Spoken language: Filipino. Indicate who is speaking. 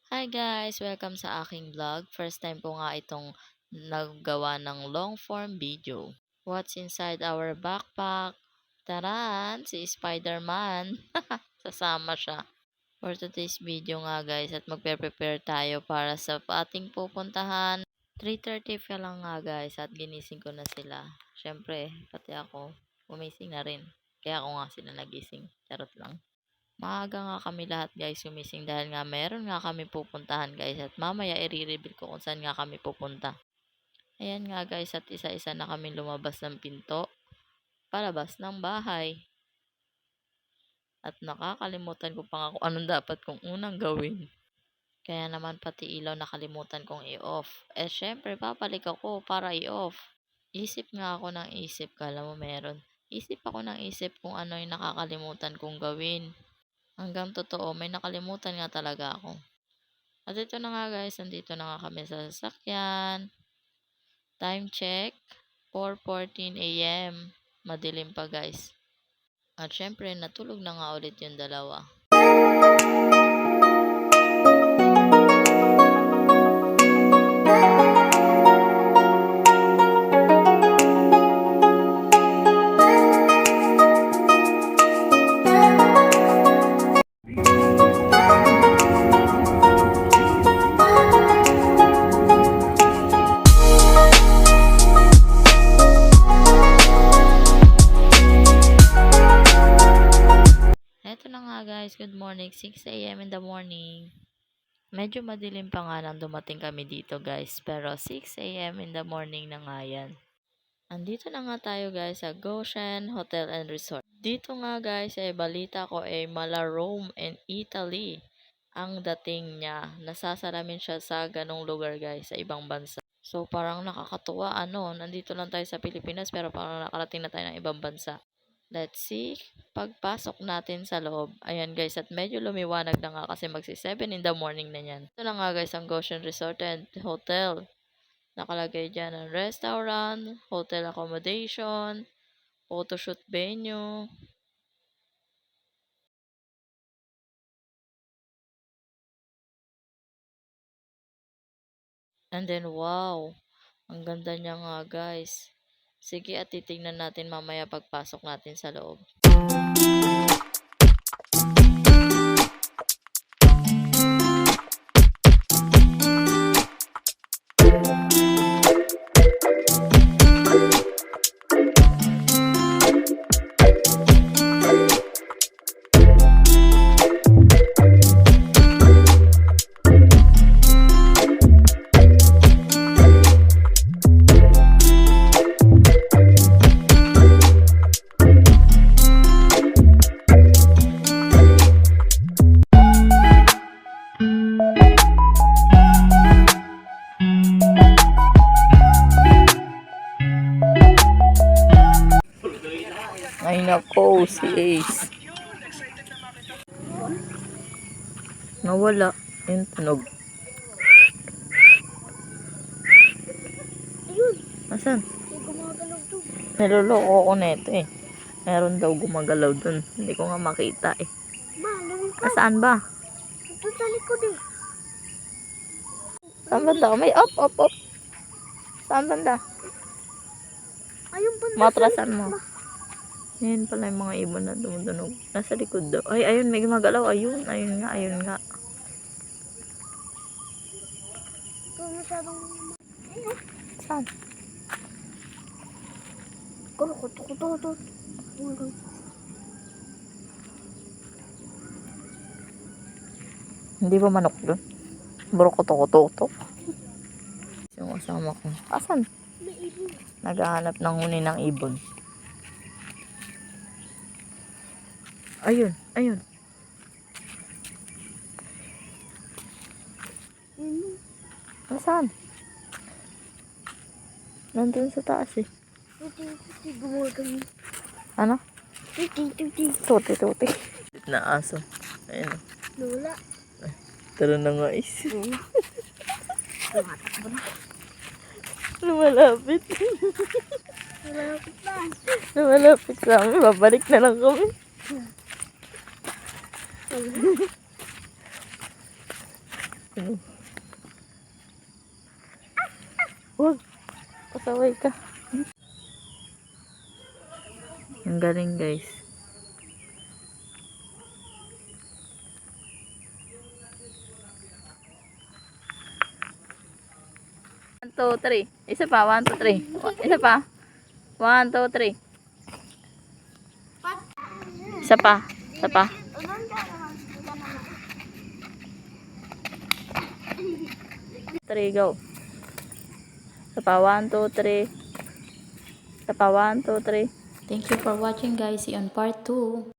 Speaker 1: Hi guys! Welcome sa aking vlog. First time ko nga itong naggawa ng long form video. What's inside our backpack? Taran! Si Spider-Man! Sasama siya. For today's video nga guys at magpe-prepare tayo para sa ating pupuntahan. 3:30 pa lang nga guys at ginising ko na sila. Syempre, pati ako, gumising na rin. Kaya ako nga sila nagising. Charot lang. Maaga nga kami lahat guys gumising dahil nga meron nga kami pupuntahan guys at mamaya i-reveal ko kung saan nga kami pupunta. Ayan nga guys at isa-isa na kami lumabas ng pinto, palabas ng bahay. At nakakalimutan ko pa nga kung anong dapat kong unang gawin. Kaya naman pati ilaw nakalimutan kong i-off. Syempre papalik ako para i-off. Isip nga ako ng isip, kala mo meron. Isip ako ng isip kung ano yung nakakalimutan kong gawin. Hanggang totoo, may nakalimutan nga talaga ako. At ito na nga guys, nandito na nga kami sa sasakyan. Time check, 4:14 AM. Madilim pa guys. At syempre, natulog na nga ulit yung dalawa. Eto na nga guys, good morning, 6 AM in the morning. Medyo madilim pa nga nang dumating kami dito guys, pero 6 AM in the morning na nga yan. Andito na nga tayo guys sa Goshen Hotel and Resort. Dito nga guys ay balita ko ay mala Rome and Italy ang dating niya. Nasasalamin siya sa ganong lugar guys, sa ibang bansa. So parang nakakatuwa nandito lang tayo sa Pilipinas pero parang nakarating na tayo ng ibang bansa. Let's see, pagpasok natin sa loob. Ayan guys, at medyo lumiwanag na nga kasi magsi 7 in the morning na yan. Ito na nga guys ang Goshen Resort and Hotel. Nakalagay dyan ang restaurant, hotel accommodation, photoshoot venue. And then wow, ang ganda niya nga guys. Sige at titignan natin mamaya pagpasok natin sa loob. Ay nako, si Ace. Nawala yung tunog. Asan? Niloloko ko na ito eh. Meron daw gumagalaw dun. Hindi ko nga makita eh. Asaan ba?
Speaker 2: Ito sa likod eh.
Speaker 1: Saan banda? May up. Saan banda?
Speaker 2: Ayun banda.
Speaker 1: Matrasan mo. Yan pala yung mga ibon na dumudunog. Nasa likod daw. Ay, ayun, may gumagalaw. Ayun nga.
Speaker 2: Ito masyadong...
Speaker 1: Saan?
Speaker 2: Kuto.
Speaker 1: Hindi ba manok doon? Buro kuto. Yung kasama ko. Asan?
Speaker 2: May ibon.
Speaker 1: Naghahanap ng huni ng ibon. Ayun. Nasaan? Nandun sa taas eh.
Speaker 2: Tuti, gumagano.
Speaker 1: Ano?
Speaker 2: Tuti.
Speaker 1: Tuti. Na aso. Ayun.
Speaker 2: Lula.
Speaker 1: Tara na nga is.
Speaker 2: Tumatakbo na.
Speaker 1: Lumalapit.
Speaker 2: Malapit na.
Speaker 1: Lumalapit sa amin. Babalik na lang kami. Huwag. Pasaway ka. Ang galing guys. One, two, three. Isa pa. 1, 2, 3. Isa pa. 1, 2, 3. Isa pa. Isa pa. 3, go. Isa pa. 1, 2, 3. Isa pa. 1, 2, 3. Thank you for watching guys. See you on part 2.